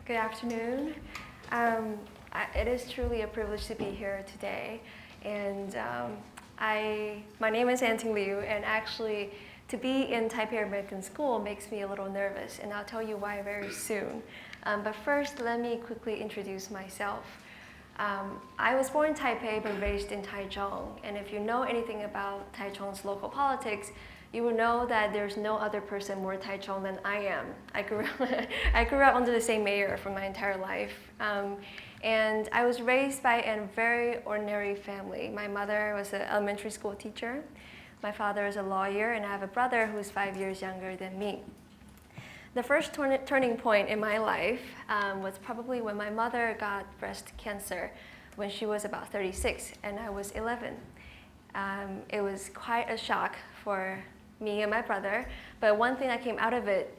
Good afternoon. It is truly a privilege to be here today. And my name is Anting Liu, and actually to be in Taipei American School makes me a little nervous, and I'll tell you why very soon. But first, let me quickly introduce myself. I was born in Taipei but raised in Taichung, and if you know anything about Taichung's local politics, you will know that there's no other person more Taichung than I am. I grew up under the same mayor for my entire life. And I was raised by a very ordinary family. My mother was an elementary school teacher. My father is a lawyer, and I have a brother who's 5 years younger than me. The first turning point in my life was probably when my mother got breast cancer when she was about 36 and I was 11. It was quite a shock for me and my brother, but one thing that came out of it,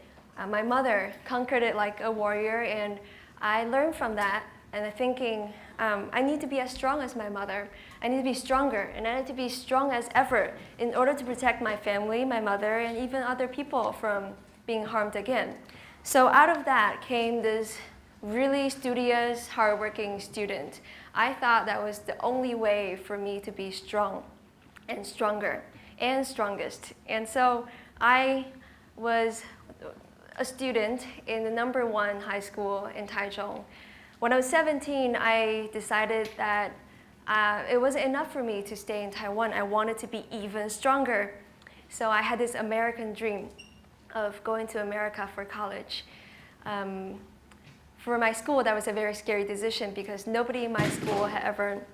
my mother conquered it like a warrior, and I learned from that and thinking, I need to be as strong as my mother. I need to be stronger, and I need to be strong as ever in order to protect my family, my mother, and even other people from being harmed again. So out of that came this really studious, hardworking student. I thought that was the only way for me to be strong and stronger and strongest. And so I was a student in the #1 high school in Taichung. When I was 17, I decided that it wasn't enough for me to stay in Taiwan. I wanted to be even stronger. So I had this American dream of going to America for college. For my school, that was a very scary decision because nobody in my school had ever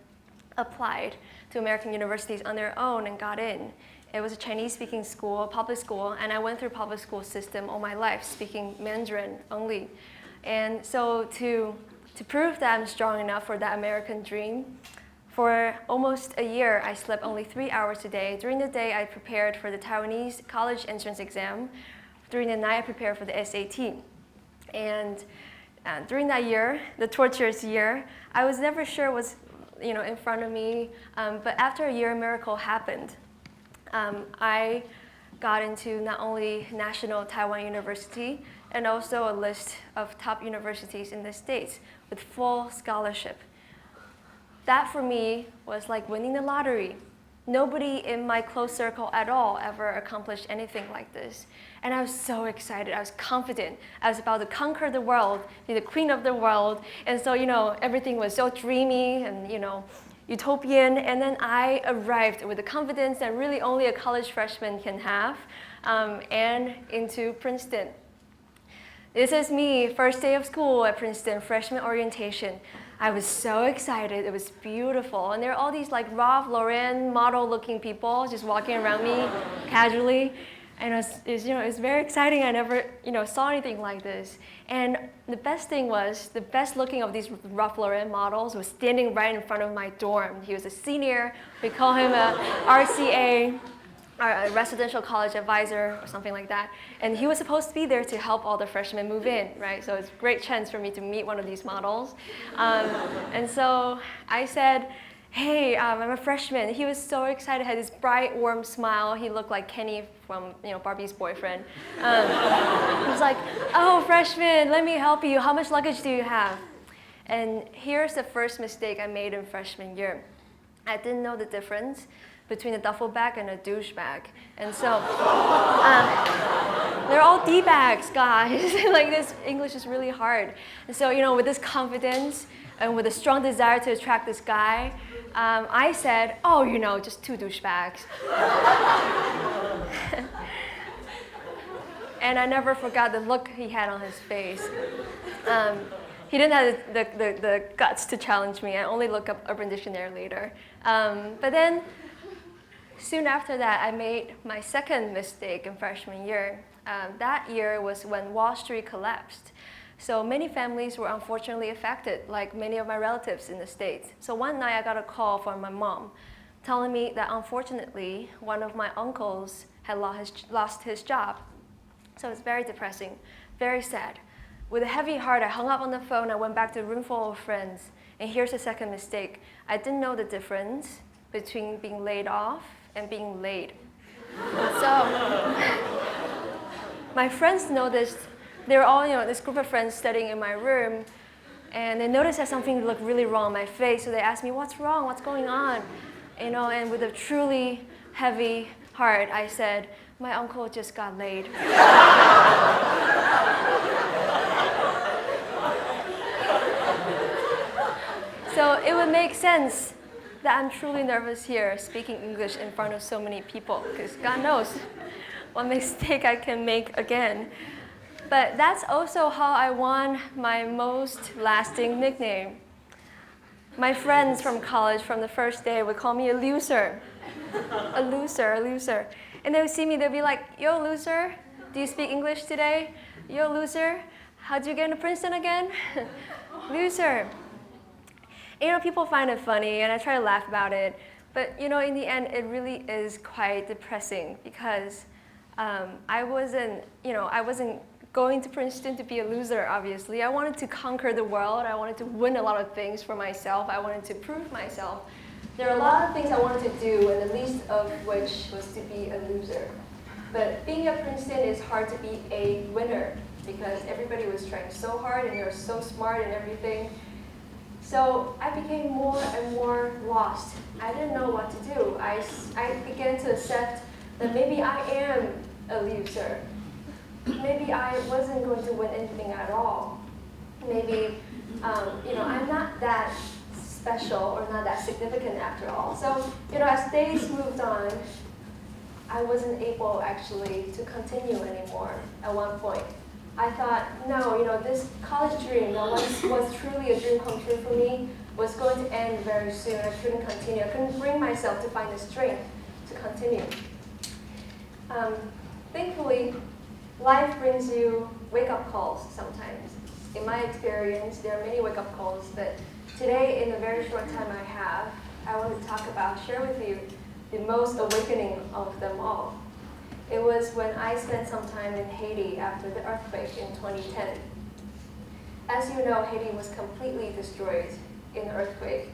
applied to American universities on their own and got in. It was a Chinese-speaking school, public school, and I went through public school system all my life, speaking Mandarin only. And so to prove that I'm strong enough for that American dream, for almost a year, I slept only 3 hours a day. During the day, I prepared for the Taiwanese college entrance exam. During the night, I prepared for the SAT. And during that year, the torturous year, I was never sure what's in front of me. But after a year, a miracle happened. I got into not only National Taiwan University and also a list of top universities in the States with full scholarship. That for me was like winning the lottery. Nobody in my close circle at all ever accomplished anything like this. And I was so excited, I was confident. I was about to conquer the world, be the queen of the world. And so, everything was so dreamy and, utopian. And then I arrived with the confidence that really only a college freshman can have, and into Princeton. This is me, first day of school at Princeton, freshman orientation. I was so excited, it was beautiful. And there are all these like Ralph Lauren model-looking people just walking around me casually. And it's very exciting. I never saw anything like this. And the best thing was, the best looking of these Ralph Lauren models was standing right in front of my dorm. He was a senior. We call him a RCA, a residential college advisor or something like that. And he was supposed to be there to help all the freshmen move in, right? So it's a great chance for me to meet one of these models. And so I said, hey, I'm a freshman. He was so excited, had this bright, warm smile. He looked like Kenny from Barbie's boyfriend. He was like, oh, freshman, let me help you. How much luggage do you have? And here's the first mistake I made in freshman year. I didn't know the difference between a duffel bag and a douche bag. And so they're all D-bags, guys. Like this English is really hard. And so, with this confidence and with a strong desire to attract this guy, I said, oh, just 2 douche bags. And I never forgot the look he had on his face. He didn't have the guts to challenge me. I only looked up Urban Dictionary later. But then, soon after that, I made my second mistake in freshman year. That year was when Wall Street collapsed. So many families were unfortunately affected, like many of my relatives in the States. So one night I got a call from my mom telling me that unfortunately one of my uncles had lost his job. So it's very depressing, very sad. With a heavy heart, I hung up on the phone. I went back to a room full of friends. And here's the second mistake. I didn't know the difference between being laid off and being laid. So my friends noticed they were all, this group of friends studying in my room, and they noticed that something looked really wrong on my face, so they asked me, what's wrong, what's going on? And with a truly heavy heart, I said, my uncle just got laid. So it would make sense that I'm truly nervous here speaking English in front of so many people, because God knows what mistake I can make again. But that's also how I won my most lasting nickname. My friends from college from the first day would call me a loser. A loser, a loser. And they would see me, they'd be like, yo, loser, do you speak English today? Yo, loser, how'd you get into Princeton again? Loser. People find it funny, and I try to laugh about it. But, in the end, it really is quite depressing because I wasn't going to Princeton to be a loser, obviously. I wanted to conquer the world. I wanted to win a lot of things for myself. I wanted to prove myself. There are a lot of things I wanted to do, and the least of which was to be a loser. But being at Princeton is hard to be a winner because everybody was trying so hard and they're so smart and everything. So I became more and more lost. I didn't know what to do. I began to accept that maybe I am a loser. Maybe I wasn't going to win anything at all. Maybe, I'm not that special or not that significant after all. So, as days moved on, I wasn't able actually to continue anymore at one point. I thought, no, this college dream that once was truly a dream come true for me was going to end very soon. I couldn't continue. I couldn't bring myself to find the strength to continue. Thankfully, life brings you wake-up calls sometimes. In my experience, there are many wake-up calls, but today, in the very short time I have, I want to share with you the most awakening of them all. It was when I spent some time in Haiti after the earthquake in 2010. As you know, Haiti was completely destroyed in the earthquake.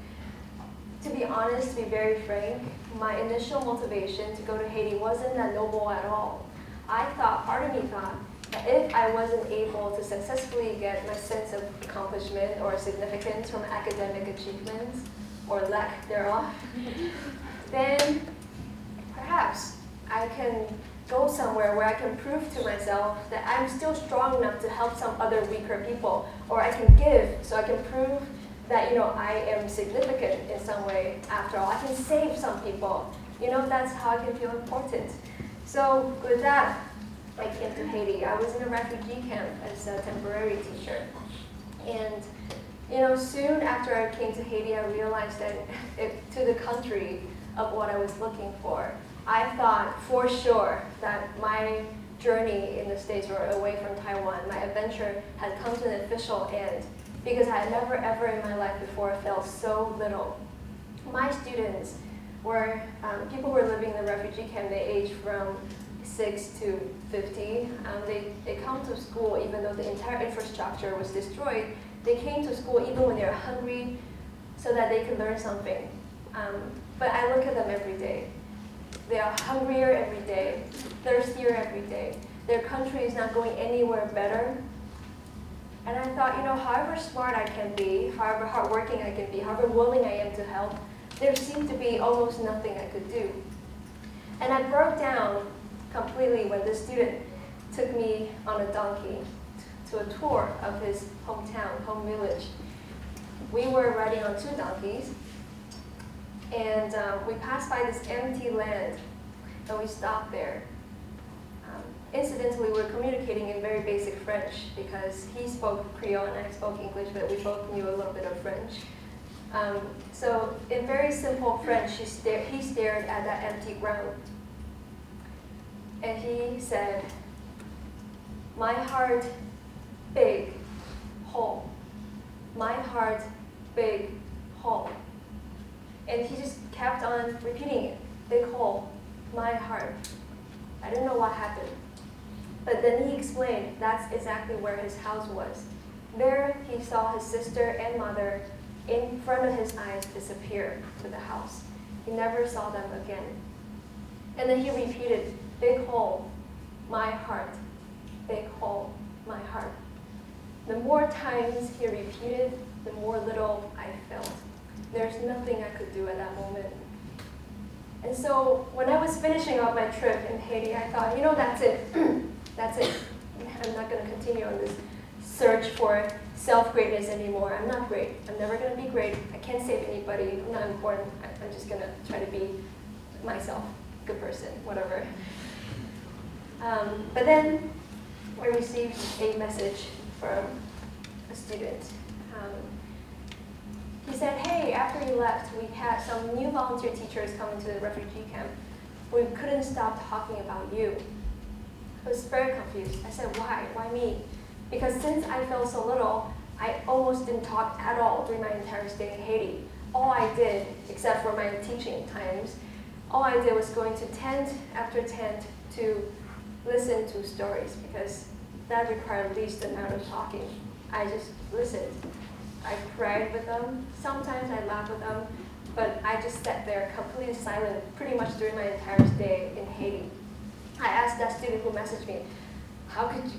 To be honest, to be very frank, my initial motivation to go to Haiti wasn't that noble at all. Part of me thought, that if I wasn't able to successfully get my sense of accomplishment or significance from academic achievements, or lack thereof, then perhaps I can go somewhere where I can prove to myself that I'm still strong enough to help some other weaker people, or I can give so I can prove that I am significant in some way after all. I can save some people. That's how I can feel important. So with that, I came to Haiti. I was in a refugee camp as a temporary teacher. And soon after I came to Haiti, I realized that to the country of what I was looking for. I thought for sure that my journey in the States or away from Taiwan, my adventure had come to an official end because I had never ever in my life before felt so little. My students were people who were living in the refugee camp. They aged from 6 to 50. They come to school even though the entire infrastructure was destroyed. They came to school even when they were hungry so that they could learn something. But I look at them every day. They are hungrier every day, thirstier every day. Their country is not going anywhere better. And I thought, however smart I can be, however hardworking I can be, however willing I am to help, there seemed to be almost nothing I could do. And I broke down completely when this student took me on a donkey to a tour of his hometown, home village. We were riding on 2 donkeys, and we passed by this empty land, and we stopped there. Incidentally, we were communicating in very basic French because he spoke Creole and I spoke English, but we both knew a little bit of French. So in very simple French, he stared at that empty ground. And he said, "My heart, big hole. My heart, big hole." And he just kept on repeating it. Big hole, my heart. I didn't know what happened. But then he explained that's exactly where his house was. There he saw his sister and mother in front of his eyes disappear to the house. He never saw them again. And then he repeated, big hole, my heart. Big hole, my heart. The more times he repeated, the more little I felt. There's nothing I could do at that moment. And so when I was finishing up my trip in Haiti, I thought, that's it. That's it. I'm not going to continue on this search for self-greatness anymore. I'm not great. I'm never going to be great. I can't save anybody. I'm not important. I'm just going to try to be myself, good person, whatever. But then I received a message from a student. He said, hey, after you left, we had some new volunteer teachers come into the refugee camp. We couldn't stop talking about you. I was very confused. I said, why? Why me? Because since I felt so little, I almost didn't talk at all during my entire stay in Haiti. All I did, except for my teaching times, all I did was going to tent after tent to listen to stories, because that required least amount of talking. I just listened. I cried with them. Sometimes I laughed with them, but I just sat there completely silent pretty much during my entire stay in Haiti. I asked that student who messaged me, how could you,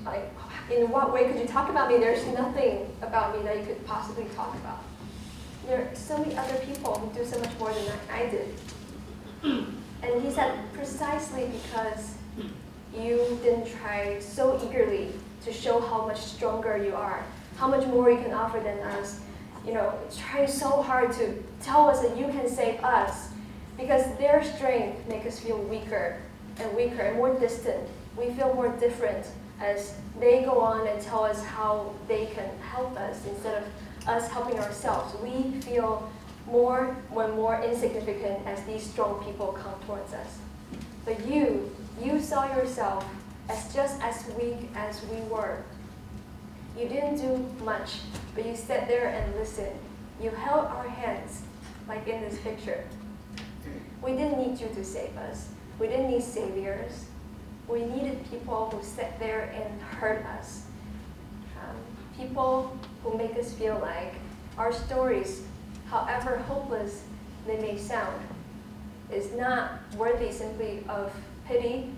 in what way could you talk about me? There's nothing about me that you could possibly talk about. There are so many other people who do so much more than I did. And he said, precisely because you didn't try so eagerly to show how much stronger you are, how much more you can offer than us. Trying so hard to tell us that you can save us, because their strength makes us feel weaker and weaker and more distant. We feel more different as they go on and tell us how they can help us instead of us helping ourselves. We feel more and more insignificant as these strong people come towards us. But you saw yourself as just as weak as we were. You didn't do much, but you sat there and listened. You held our hands, like in this picture. We didn't need you to save us. We didn't need saviors. We needed people who sat there and heard us. People who make us feel like our stories, however hopeless they may sound, is not worthy simply of pity,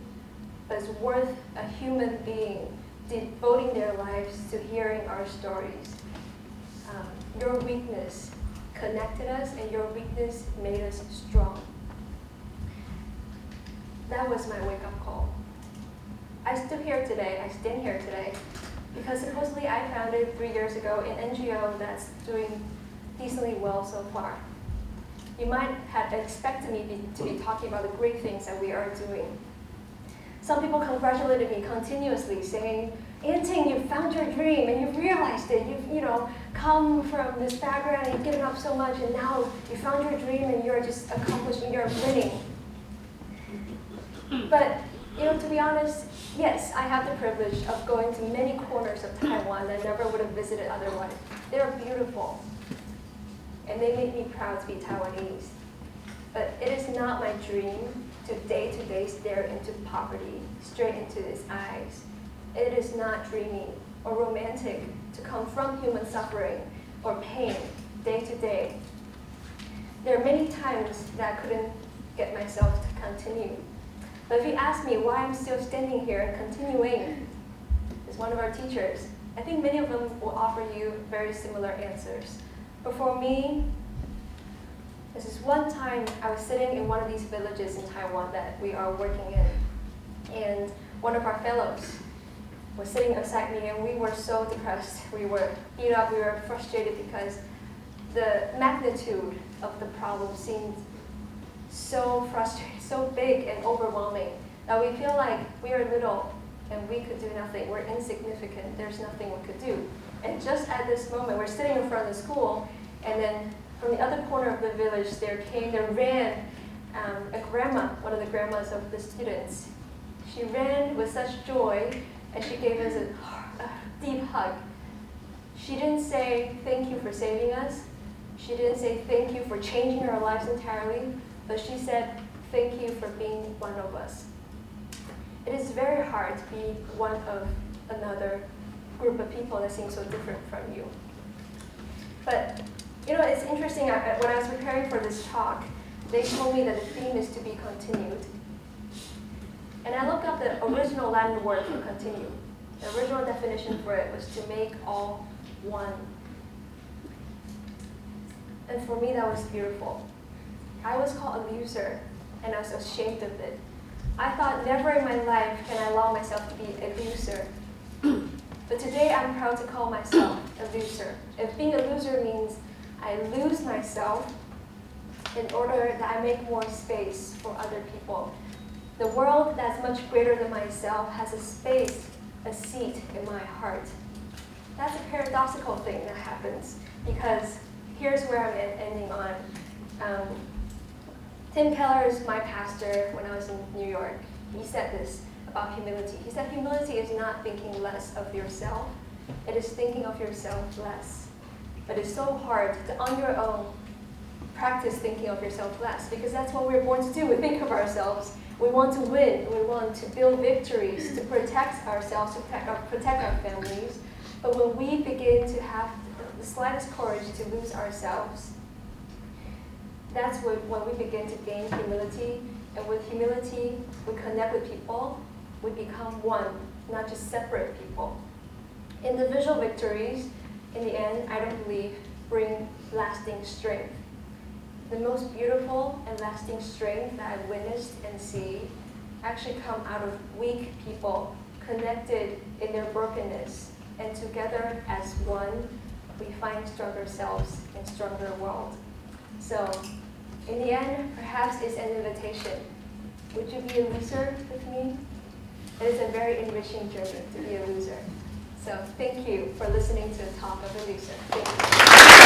but is worth a human being devoting their lives to hearing our stories. Your weakness connected us, and your weakness made us strong. That was my wake-up call. I stand here today because supposedly I founded 3 years ago an NGO that's doing decently well so far. You might have expected me to be talking about the great things that we are doing. Some people congratulated me continuously, saying, Anting, you found your dream and you've realized it. You've come from this background and you've given up so much, and now you found your dream and you're just accomplishing, you're winning. But to be honest, yes, I have the privilege of going to many corners of Taiwan that I never would have visited otherwise. They're beautiful, and they make me proud to be Taiwanese. But it is not my dream to day stare into poverty, straight into its eyes. It is not dreamy or romantic to confront human suffering or pain day to day. There are many times that I couldn't get myself to continue. But if you ask me why I'm still standing here and continuing as one of our teachers, I think many of them will offer you very similar answers. But for me, this is one time I was sitting in one of these villages in Taiwan that we are working in, and one of our fellows was sitting beside me, and we were so depressed. We were beat up, we were frustrated because the magnitude of the problem seemed so frustrating, so big and overwhelming, that we feel like we are little and we could do nothing. We're insignificant. There's nothing we could do. And just at this moment, we're sitting in front of the school, and then from the other corner of the village, there ran a grandma, one of the grandmas of the students. She ran with such joy, and she gave us a deep hug. She didn't say, thank you for saving us. She didn't say, thank you for changing our lives entirely. But she said, thank you for being one of us. It is very hard to be one of another group of people that seem so different from you. But it's interesting, when I was preparing for this talk, they told me that the theme is to be continued. And I looked up the original Latin word for continue. The original definition for it was to make all one. And for me, that was beautiful. I was called a loser, and I was ashamed of it. I thought never in my life can I allow myself to be a loser. But today I'm proud to call myself a loser. If being a loser means I lose myself in order that I make more space for other people. The world that's much greater than myself has a space, a seat in my heart. That's a paradoxical thing that happens, because here's where I'm ending on. Tim Keller is my pastor when I was in New York. He said this about humility. He said humility is not thinking less of yourself. It is thinking of yourself less. But it's so hard to, on your own, practice thinking of yourself less, because that's what we're born to do. We think of ourselves. We want to win. We want to build victories, to protect ourselves, to protect our families. But when we begin to have the slightest courage to lose ourselves, that's when we begin to gain humility. And with humility, we connect with people. We become one, not just separate people. Individual victories, in the end, I don't believe, bring lasting strength. The most beautiful and lasting strength that I've witnessed and see actually come out of weak people connected in their brokenness. And together as one, we find stronger selves and stronger world. So, in the end, perhaps it's an invitation. Would you be a loser with me? It is a very enriching journey to be a loser. So thank you for listening to the talk of a loser. Thank you.